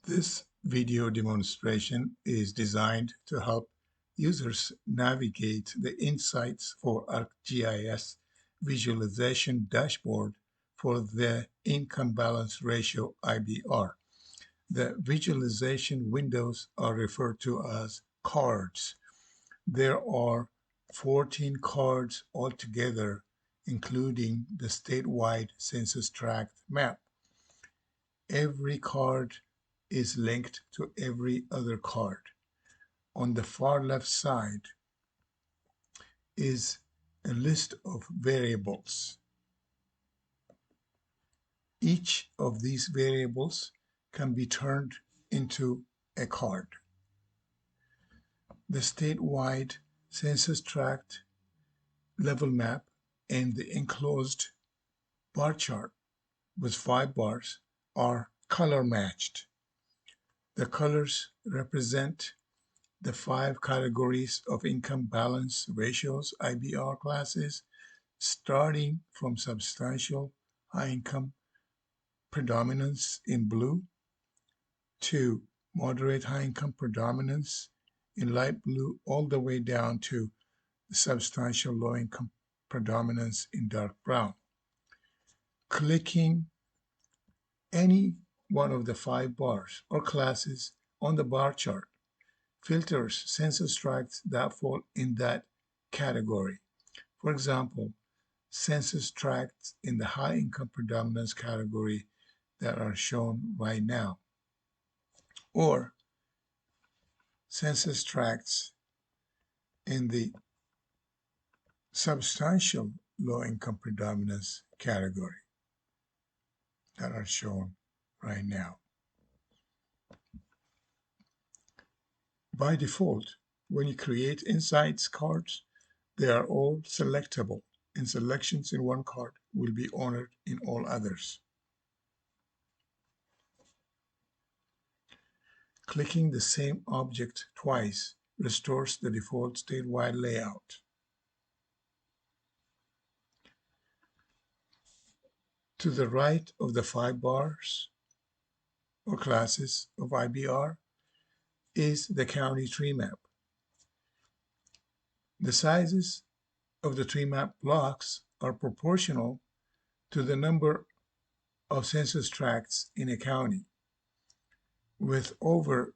This video demonstration is designed to help users navigate the Insights for ArcGIS visualization dashboard for the Income Balance Ratio IBR. The visualization windows are referred to as cards. There are 14 cards altogether, including the statewide census tract map. Every card is linked to every other card. On the far left side is a list of variables. Each of these variables can be turned into a card. The statewide census tract level map and the enclosed bar chart with 5 bars are color matched. The colors represent the 5 categories of income balance ratios IBR classes, starting from substantial high income predominance in blue to moderate high income predominance in light blue, all the way down to substantial low income predominance in dark brown. Clicking any one of the 5 bars or classes on the bar chart filters census tracts that fall in that category. For example, census tracts in the high income predominance category that are shown right now, or census tracts in the substantial low income predominance category that are shown right now. By default, when you create Insights cards, they are all selectable, and selections in one card will be honored in all others. Clicking the same object twice restores the default statewide layout. To the right of the 5 bars or classes of IBR is the county tree map. The sizes of the tree map blocks are proportional to the number of census tracts in a county. With over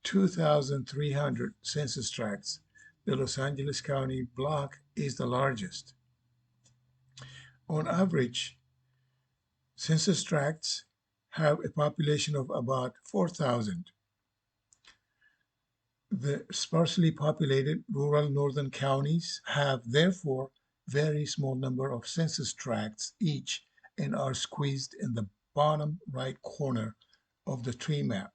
2,300 census tracts, the Los Angeles County block is the largest. On average, census tracts have a population of about 4,000. The sparsely populated rural northern counties have therefore very small number of census tracts each and are squeezed in the bottom right corner of the tree map.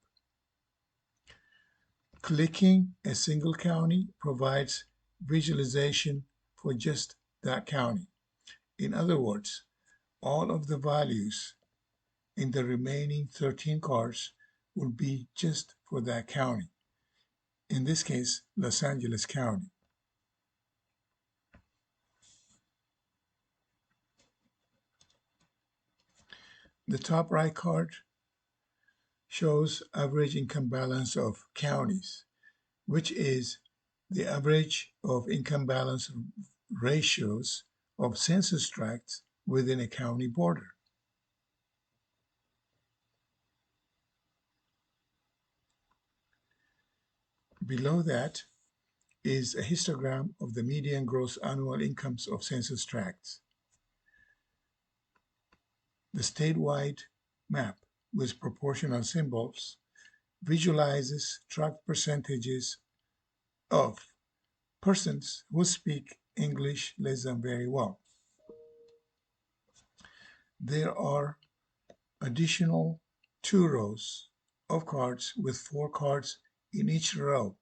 Clicking a single county provides visualization for just that county. In other words, all of the values in the remaining 13 cards will be just for that county. In this case, Los Angeles County. The top right card shows average income balance of counties, which is the average of income balance ratios of census tracts within a county border. Below that is a histogram of the median gross annual incomes of census tracts. The statewide map with proportional symbols visualizes tract percentages of persons who speak English less than very well. There are additional 2 rows of cards with 4 cards in each row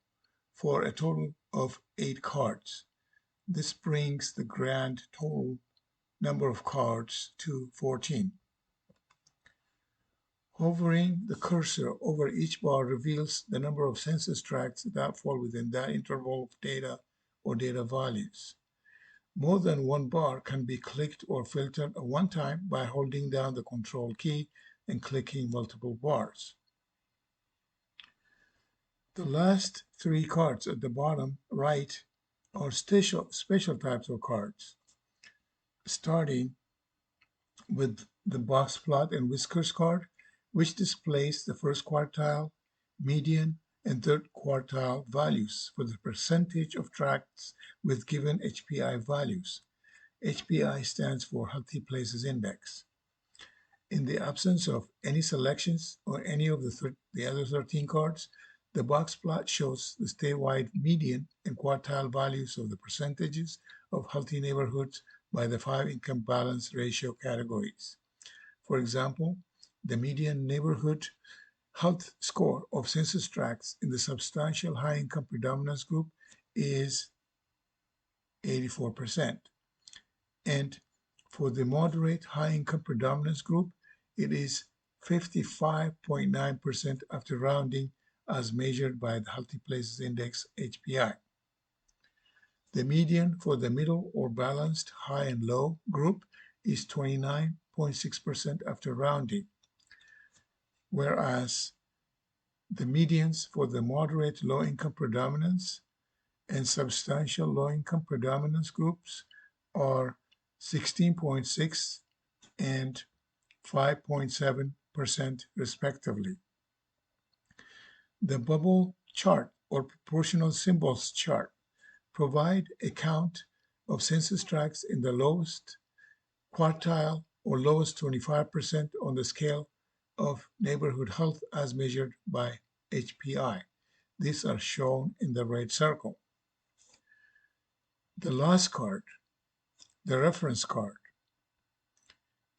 for a total of 8 cards. This brings the grand total number of cards to 14. Hovering the cursor over each bar reveals the number of census tracts that fall within that interval of data or data values. More than one bar can be clicked or filtered at one time by holding down the Control key and clicking multiple bars. The last three cards at the bottom right are special types of cards, starting with the box plot and whiskers card, which displays the first quartile, median, and third quartile values for the percentage of tracts with given HPI values. HPI stands for Healthy Places Index. In the absence of any selections or any of the other 13 cards, the box plot shows the statewide median and quartile values of the percentages of healthy neighborhoods by the five income balance ratio categories. For example, the median neighborhood health score of census tracts in the substantial high income predominance group is 84%. And for the moderate high income predominance group, it is 55.9% after rounding as measured by the Healthy Places Index HPI. The median for the middle or balanced high and low group is 29.6% after rounding, whereas the medians for the moderate low income predominance and substantial low income predominance groups are 16.6 and 5.7% respectively. The bubble chart or proportional symbols chart provide a count of census tracts in the lowest quartile or lowest 25% on the scale of neighborhood health as measured by HPI. These are shown in the red circle. The last card, the reference card,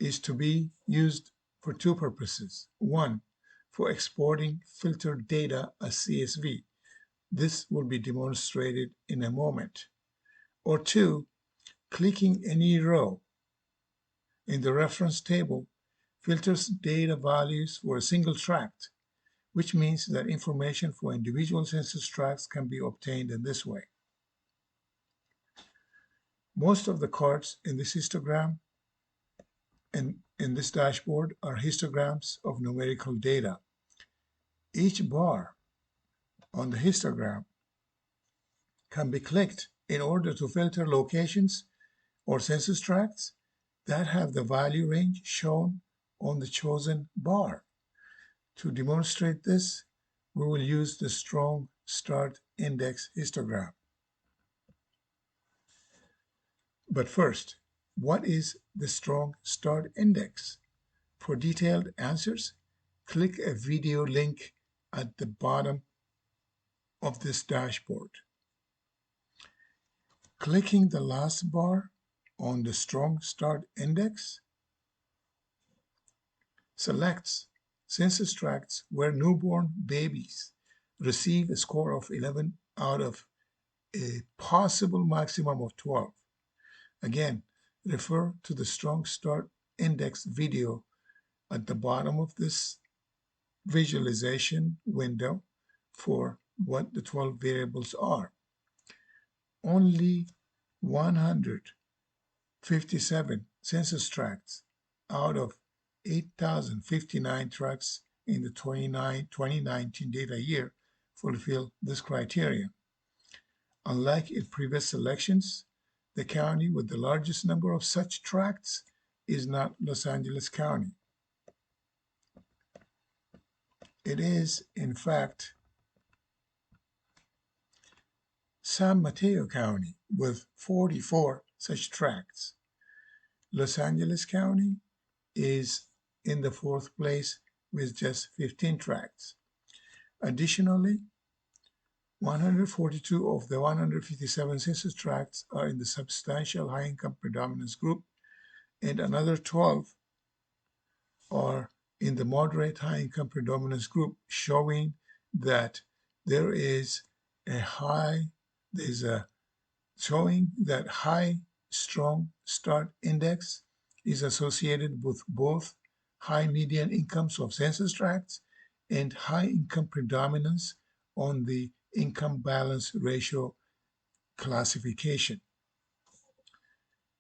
is to be used for two purposes. One, for exporting filtered data as CSV. This will be demonstrated in a moment. Or two, clicking any row in the reference table filters data values for a single tract, which means that information for individual census tracts can be obtained in this way. Most of the cards in this histogram and in this dashboard are histograms of numerical data. Each bar on the histogram can be clicked in order to filter locations or census tracts that have the value range shown on the chosen bar. To demonstrate this, we will use the Strong Start Index histogram. But first, what is the Strong Start Index? For detailed answers, click a video link at the bottom of this dashboard. Clicking the last bar on the Strong Start Index selects census tracts where newborn babies receive a score of 11 out of a possible maximum of 12. Again, refer to the Strong Start Index video at the bottom of this visualization window for what the 12 variables are. Only 157 census tracts out of 8,059 tracts in the 2019 data year fulfill this criterion. Unlike in previous selections, the county with the largest number of such tracts is not Los Angeles County. It is, in fact, San Mateo County with 44 such tracts. Los Angeles County is in the fourth place with just 15 tracts. Additionally, 142 of the 157 census tracts are in the substantial high-income predominance group, and another 12 are in the moderate high-income predominance group, showing that there is a high strong start index is associated with both high median incomes of census tracts and high income predominance on the income balance ratio classification.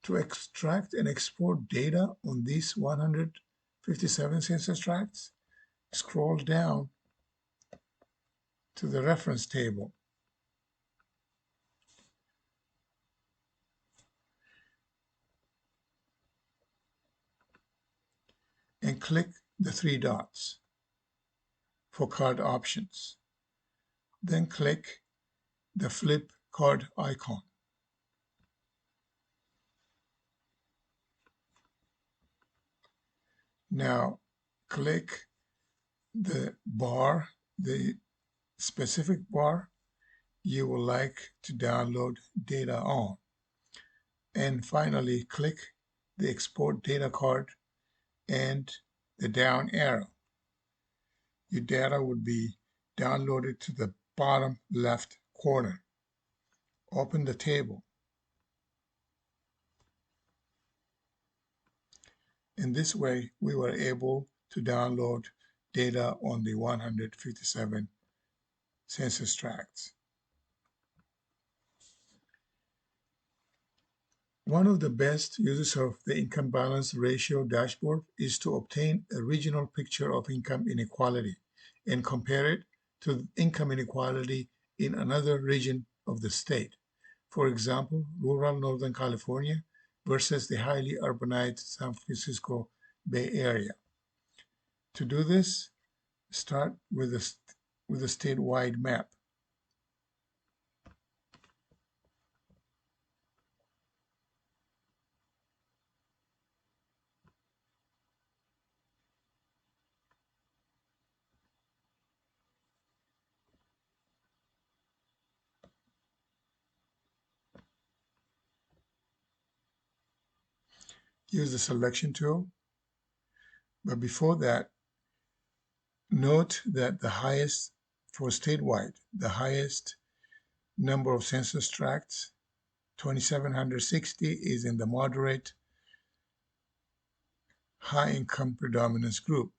To extract and export data on these 157 census tracts, scroll down to the reference table and click the three dots for card options. Then click the flip card icon. Now click the bar, the specific bar you would like to download data on. And finally, click the export data card and the down arrow. Your data would be downloaded to the bottom left corner. Open the table. In this way, we were able to download data on the 157 census tracts. One of the best uses of the income balance ratio dashboard is to obtain a regional picture of income inequality and compare it to income inequality in another region of the state. For example, rural Northern California versus the highly urbanized San Francisco Bay Area. To do this, start with a statewide map. Use the selection tool. But before that, note that the highest, for statewide, the highest number of census tracts, 2,760, is in the moderate high income predominance group.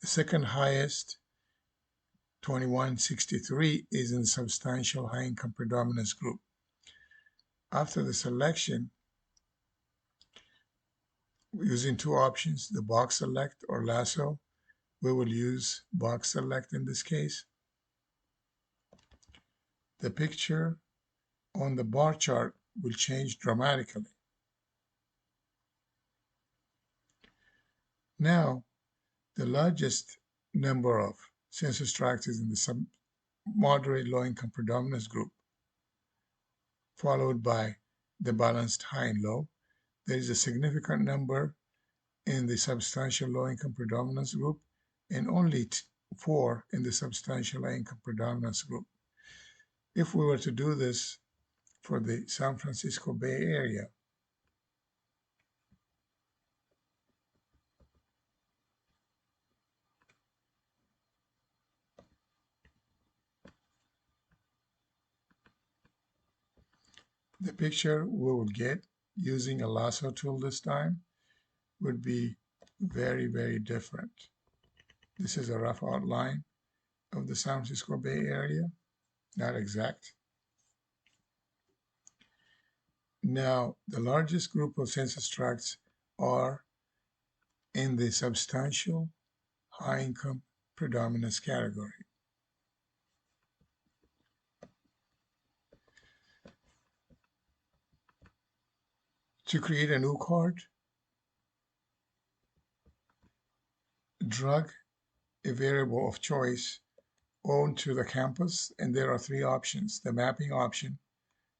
The second highest, 2,163, is in substantial high income predominance group. After the selection, using two options, the box select or lasso, we will use box select in this case. The picture on the bar chart will change dramatically. Now, the largest number of census tracts is in the moderate low-income predominance group, followed by the balanced high and low. There is a significant number in the substantial low-income predominance group and only 4 in the substantial high-income predominance group. If we were to do this for the San Francisco Bay Area, the picture we will get using a lasso tool this time would be very, very different. This is a rough outline of the San Francisco Bay Area, not exact. Now, the largest group of census tracts are in the substantial high-income predominance category. To create a new card, drag a variable of choice onto the campus, and there are 3 options: the mapping option,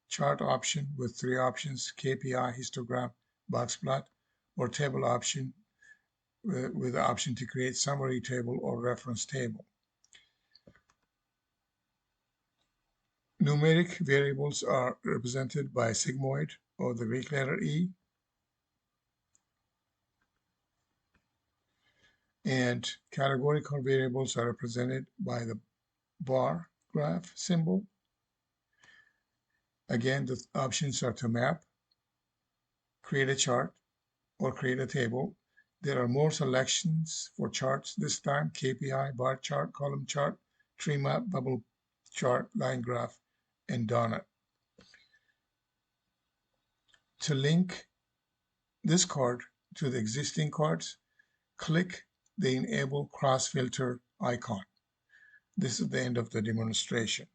chart option with 3 options, KPI, histogram, box plot, or table option with the option to create summary table or reference table. Numeric variables are represented by a sigmoid or the Greek letter E, and categorical variables are represented by the bar graph symbol. Again, the options are to map, create a chart, or create a table. There are more selections for charts this time: KPI, bar chart, column chart, tree map, bubble chart, line graph, and donut. To link this card to the existing cards, click the Enable Cross Filter icon. This is the end of the demonstration.